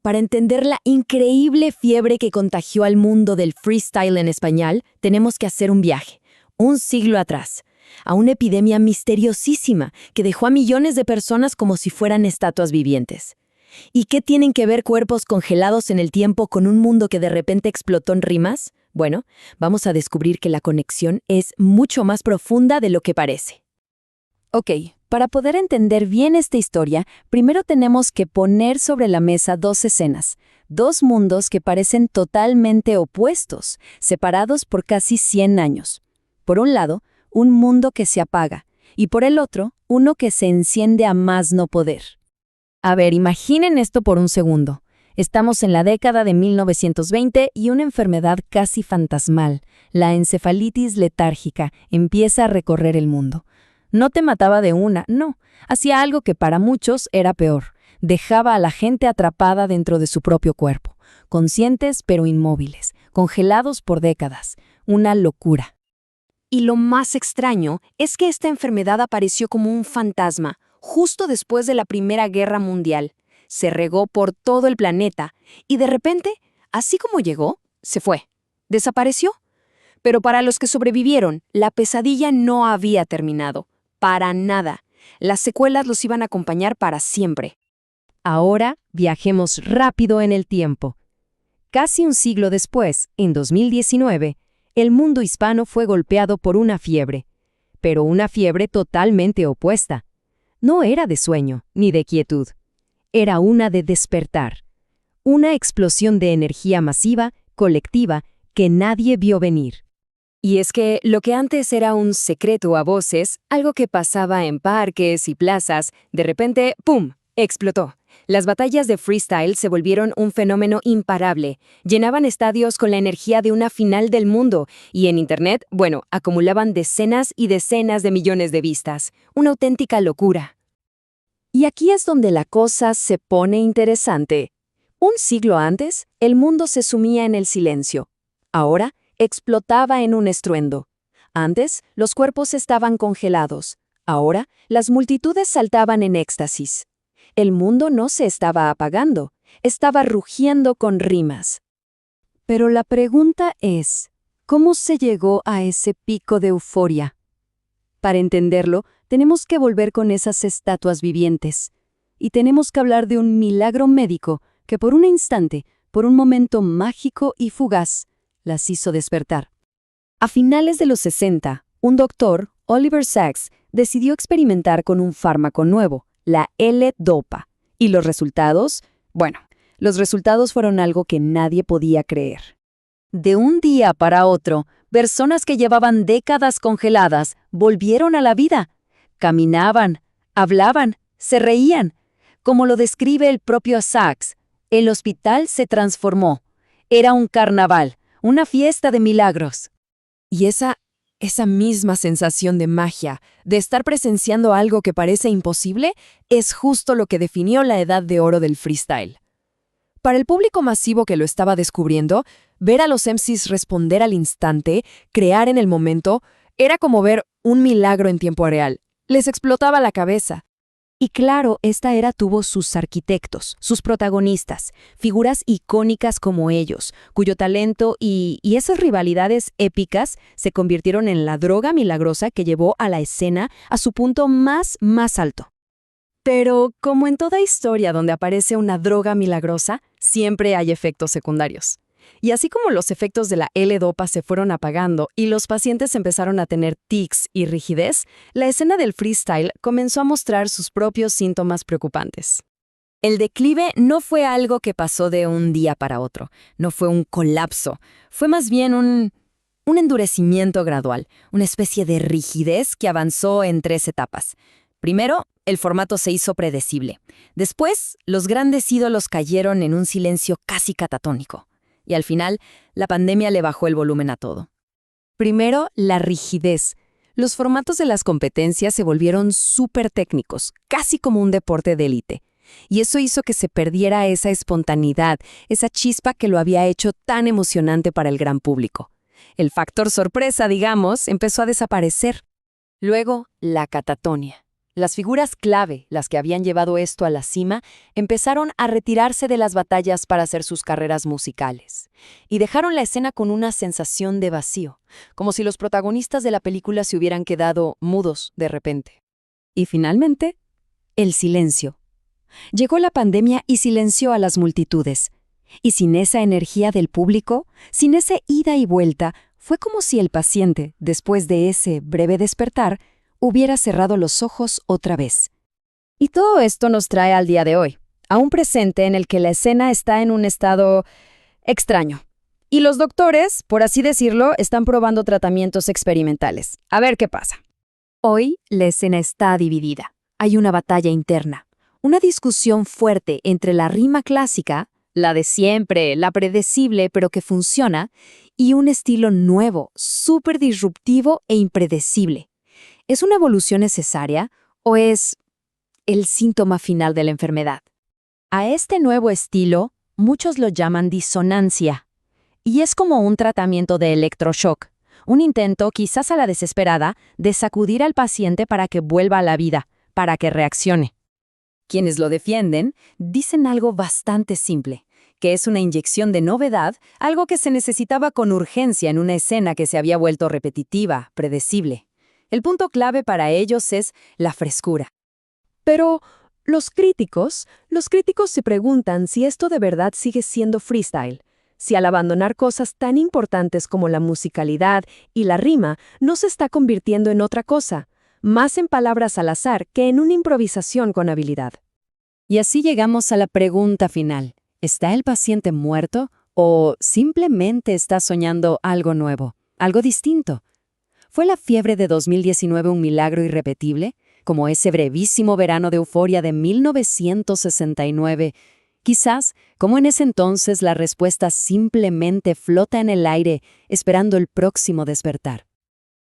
Para entender la increíble fiebre que contagió al mundo del freestyle en español, tenemos que hacer un viaje, un siglo atrás, a una epidemia misteriosísima que dejó a millones de personas como si fueran estatuas vivientes. ¿Y qué tienen que ver cuerpos congelados en el tiempo con un mundo que de repente explotó en rimas? Bueno, vamos a descubrir que la conexión es mucho más profunda de lo que parece. Ok, para poder entender bien esta historia, primero tenemos que poner sobre la mesa dos escenas, dos mundos que parecen totalmente opuestos, separados por casi 100 años. Por un lado, un mundo que se apaga, y por el otro, uno que se enciende a más no poder. A ver, imaginen esto por un segundo. Estamos en la década de 1920 y una enfermedad casi fantasmal, la encefalitis letárgica, empieza a recorrer el mundo. No te mataba de una, no. Hacía algo que para muchos era peor. Dejaba a la gente atrapada dentro de su propio cuerpo, conscientes pero inmóviles, congelados por décadas. Una locura. Y lo más extraño es que esta enfermedad apareció como un fantasma, justo después de la Primera Guerra Mundial. Se regó por todo el planeta y de repente, así como llegó, se fue. Desapareció. Pero para los que sobrevivieron, la pesadilla no había terminado. Para nada. Las secuelas los iban a acompañar para siempre. Ahora viajemos rápido en el tiempo. Casi un siglo después, en 2019, el mundo hispano fue golpeado por una fiebre, pero una fiebre totalmente opuesta. No era de sueño ni de quietud, era una de despertar. Una explosión de energía masiva, colectiva, que nadie vio venir. Y es que lo que antes era un secreto a voces, algo que pasaba en parques y plazas, de repente, ¡pum!, explotó. Las batallas de freestyle se volvieron un fenómeno imparable. Llenaban estadios con la energía de una final del mundo y en Internet, bueno, acumulaban decenas y decenas de millones de vistas. Una auténtica locura. Y aquí es donde la cosa se pone interesante. Un siglo antes, el mundo se sumía en el silencio. Ahora, explotaba en un estruendo. Antes, los cuerpos estaban congelados. Ahora, las multitudes saltaban en éxtasis. El mundo no se estaba apagando, estaba rugiendo con rimas. Pero la pregunta es, ¿cómo se llegó a ese pico de euforia? Para entenderlo, tenemos que volver con esas estatuas vivientes. Y tenemos que hablar de un milagro médico que por un instante, por un momento mágico y fugaz, las hizo despertar. A finales de los 60, un doctor, Oliver Sacks, decidió experimentar con un fármaco nuevo, la L-Dopa. ¿Y los resultados? Bueno, los resultados fueron algo que nadie podía creer. De un día para otro, personas que llevaban décadas congeladas volvieron a la vida. Caminaban, hablaban, se reían. Como lo describe el propio Sacks, el hospital se transformó. Era un carnaval, una fiesta de milagros. Y esa misma sensación de magia, de estar presenciando algo que parece imposible, es justo lo que definió la edad de oro del freestyle. Para el público masivo que lo estaba descubriendo, ver a los MCs responder al instante, crear en el momento, era como ver un milagro en tiempo real. Les explotaba la cabeza. Y claro, esta era tuvo sus arquitectos, sus protagonistas, figuras icónicas como ellos, cuyo talento y esas rivalidades épicas se convirtieron en la droga milagrosa que llevó a la escena a su punto más alto. Pero, como en toda historia donde aparece una droga milagrosa, siempre hay efectos secundarios. Y así como los efectos de la L-Dopa se fueron apagando y los pacientes empezaron a tener tics y rigidez, la escena del freestyle comenzó a mostrar sus propios síntomas preocupantes. El declive no fue algo que pasó de un día para otro, no fue un colapso, fue más bien un endurecimiento gradual, una especie de rigidez que avanzó en 3 etapas. Primero, el formato se hizo predecible. Después, los grandes ídolos cayeron en un silencio casi catatónico. Y al final, la pandemia le bajó el volumen a todo. Primero, la rigidez. Los formatos de las competencias se volvieron súper técnicos, casi como un deporte de élite. Y eso hizo que se perdiera esa espontaneidad, esa chispa que lo había hecho tan emocionante para el gran público. El factor sorpresa, digamos, empezó a desaparecer. Luego, la catatonia. Las figuras clave, las que habían llevado esto a la cima, empezaron a retirarse de las batallas para hacer sus carreras musicales. Y dejaron la escena con una sensación de vacío, como si los protagonistas de la película se hubieran quedado mudos de repente. Y finalmente, el silencio. Llegó la pandemia y silenció a las multitudes. Y sin esa energía del público, sin ese ida y vuelta, fue como si el paciente, después de ese breve despertar, hubiera cerrado los ojos otra vez. Y todo esto nos trae al día de hoy, a un presente en el que la escena está en un estado extraño. Y los doctores, por así decirlo, están probando tratamientos experimentales. A ver qué pasa. Hoy la escena está dividida. Hay una batalla interna, una discusión fuerte entre la rima clásica, la de siempre, la predecible pero que funciona, y un estilo nuevo, súper disruptivo e impredecible. ¿Es una evolución necesaria o es el síntoma final de la enfermedad? A este nuevo estilo, muchos lo llaman disonancia. Y es como un tratamiento de electroshock, un intento, quizás a la desesperada, de sacudir al paciente para que vuelva a la vida, para que reaccione. Quienes lo defienden dicen algo bastante simple, que es una inyección de novedad, algo que se necesitaba con urgencia en una escena que se había vuelto repetitiva, predecible. El punto clave para ellos es la frescura. Pero los críticos se preguntan si esto de verdad sigue siendo freestyle, si al abandonar cosas tan importantes como la musicalidad y la rima no se está convirtiendo en otra cosa, más en palabras al azar que en una improvisación con habilidad. Y así llegamos a la pregunta final. ¿Está el paciente muerto o simplemente está soñando algo nuevo, algo distinto? ¿Fue la fiebre de 2019 un milagro irrepetible, como ese brevísimo verano de euforia de 1969? Quizás, como en ese entonces, la respuesta simplemente flota en el aire, esperando el próximo despertar.